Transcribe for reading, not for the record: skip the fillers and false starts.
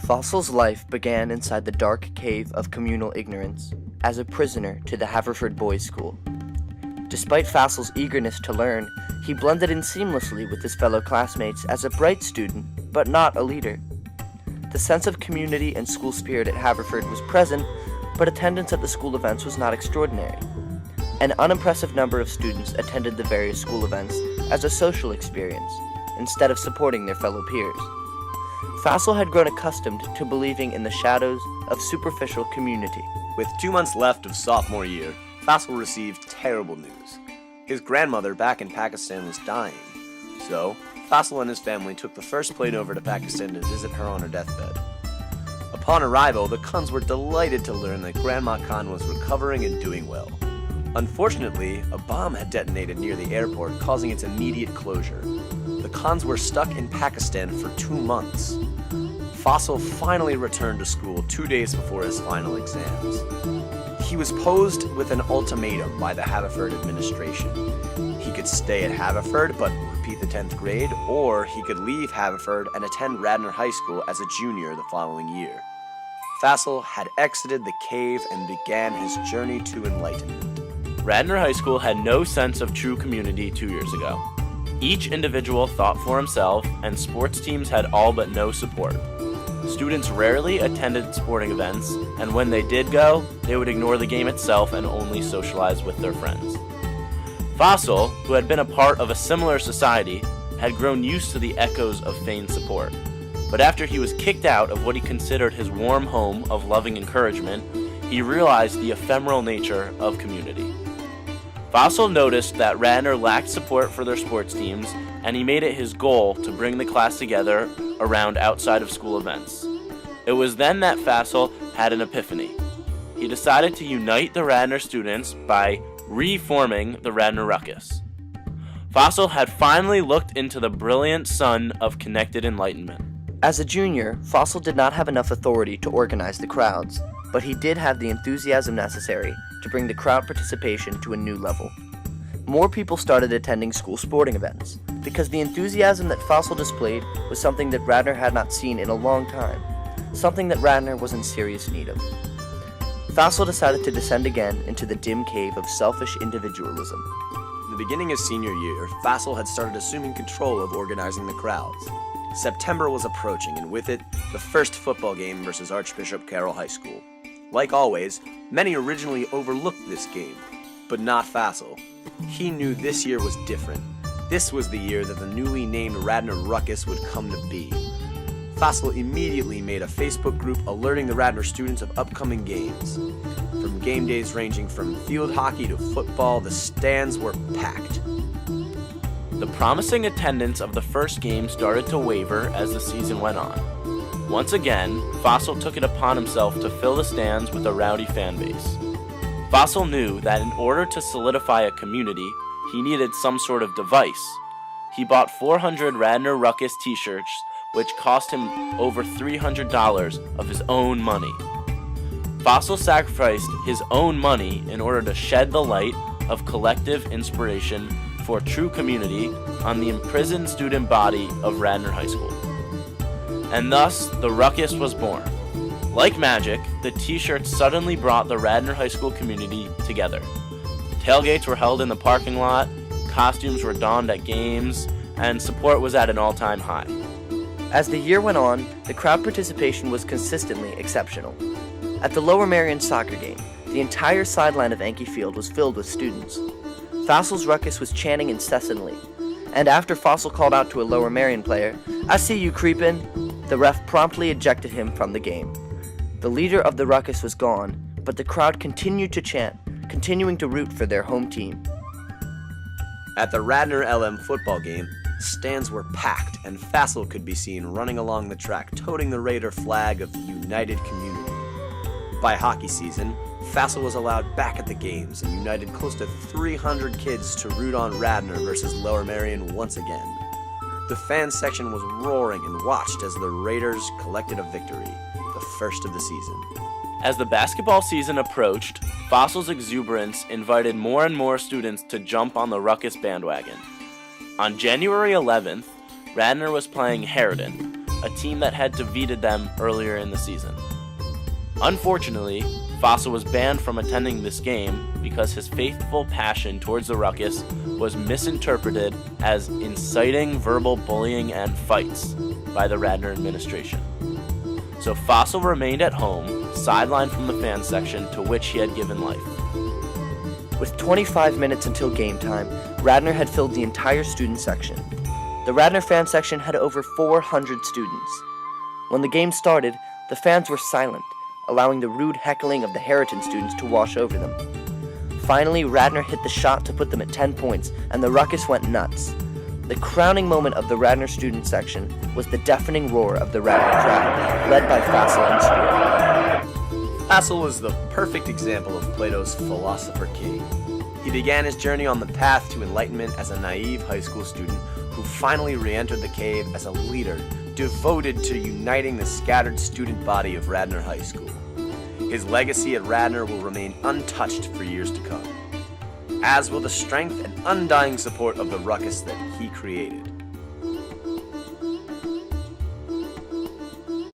Faasel's life began inside the dark cave of communal ignorance, as a prisoner to the Haverford Boys' School. Despite Faasel's eagerness to learn, he blended in seamlessly with his fellow classmates as a bright student, but not a leader. The sense of community and school spirit at Haverford was present, but attendance at the school events was not extraordinary. An unimpressive number of students attended the various school events as a social experience, instead of supporting their fellow peers. Faasel had grown accustomed to believing in the shadows of superficial community. With 2 months left of sophomore year, Faasel received terrible news. His grandmother back in Pakistan was dying, so Faasel and his family took the first plane over to Pakistan to visit her on her deathbed. Upon arrival, the Khans were delighted to learn that Grandma Khan was recovering and doing well. Unfortunately, a bomb had detonated near the airport, causing its immediate closure. The Khans were stuck in Pakistan for 2 months. Faasel finally returned to school 2 days before his final exams. He was posed with an ultimatum by the Haverford administration. He could stay at Haverford but repeat the 10th grade, or he could leave Haverford and attend Radnor High School as a junior the following year. Faasel had exited the cave and began his journey to enlightenment. Radnor High School had no sense of true community 2 years ago. Each individual thought for himself, and sports teams had all but no support. Students rarely attended sporting events, and when they did go, they would ignore the game itself and only socialize with their friends. Faasel, who had been a part of a similar society, had grown used to the echoes of feigned support. But after he was kicked out of what he considered his warm home of loving encouragement, he realized the ephemeral nature of community. Faasel noticed that Radnor lacked support for their sports teams, and he made it his goal to bring the class together around outside of school events. It was then that Faasel had an epiphany. He decided to unite the Radnor students by reforming the Radnor Ruckus. Faasel had finally looked into the brilliant sun of connected enlightenment. As a junior, Faasel did not have enough authority to organize the crowds, but he did have the enthusiasm necessary to bring the crowd participation to a new level. More people started attending school sporting events, because the enthusiasm that Faasel displayed was something that Radnor had not seen in a long time, something that Radnor was in serious need of. Faasel decided to descend again into the dim cave of selfish individualism. In the beginning of senior year, Faasel had started assuming control of organizing the crowds. September was approaching, and with it, the first football game versus Archbishop Carroll High School. Like always, many originally overlooked this game, but not Faasel. He knew this year was different. This was the year that the newly named Radnor Ruckus would come to be. Faasel immediately made a Facebook group alerting the Radnor students of upcoming games. From game days ranging from field hockey to football, the stands were packed. The promising attendance of the first game started to waver as the season went on. Once again, Faasel took it upon himself to fill the stands with a rowdy fan base. Faasel knew that in order to solidify a community, he needed some sort of device. He bought 400 Radnor Ruckus t-shirts, which cost him over $300 of his own money. Faasel sacrificed his own money in order to shed the light of collective inspiration for true community on the imprisoned student body of Radnor High School. And thus, the Ruckus was born. Like magic, the t-shirts suddenly brought the Radnor High School community together. Tailgates were held in the parking lot, costumes were donned at games, and support was at an all-time high. As the year went on, the crowd participation was consistently exceptional. At the Lower Merion soccer game, the entire sideline of Yankee Field was filled with students. Faasel's Ruckus was chanting incessantly, and after Faasel called out to a Lower Merion player, "I see you creepin'," the ref promptly ejected him from the game. The leader of the Ruckus was gone, but the crowd continued to chant, continuing to root for their home team. At the Radnor LM football game, stands were packed, and Faasel could be seen running along the track toting the Raider flag of the united community. By hockey season, Faasel was allowed back at the games and united close to 300 kids to root on Radnor versus Lower Merion once again. The fan section was roaring and watched as the Raiders collected a victory, the first of the season. As the basketball season approached, Faasel's exuberance invited more and more students to jump on the Ruckus bandwagon. On January 11th, Radnor was playing Harridan, a team that had defeated them earlier in the season. Unfortunately, Faasel was banned from attending this game because his faithful passion towards the ruckus was misinterpreted as inciting verbal bullying and fights by the Radnor administration. So Faasel remained at home, sidelined from the fan section to which he had given life. With 25 minutes until game time, Radnor had filled the entire student section. The Radnor fan section had over 400 students. When the game started, the fans were silent, allowing the rude heckling of the Harriton students to wash over them. Finally, Radnor hit the shot to put them at 10 points, and the ruckus went nuts. The crowning moment of the Radnor student section was the deafening roar of the Radnor crowd, led by Faasel and Spirit. Faasel was the perfect example of Plato's philosopher king. He began his journey on the path to enlightenment as a naive high school student who finally re-entered the cave as a leader devoted to uniting the scattered student body of Radnor High School. His legacy at Radnor will remain untouched for years to come, as will the strength and undying support of the ruckus that he created.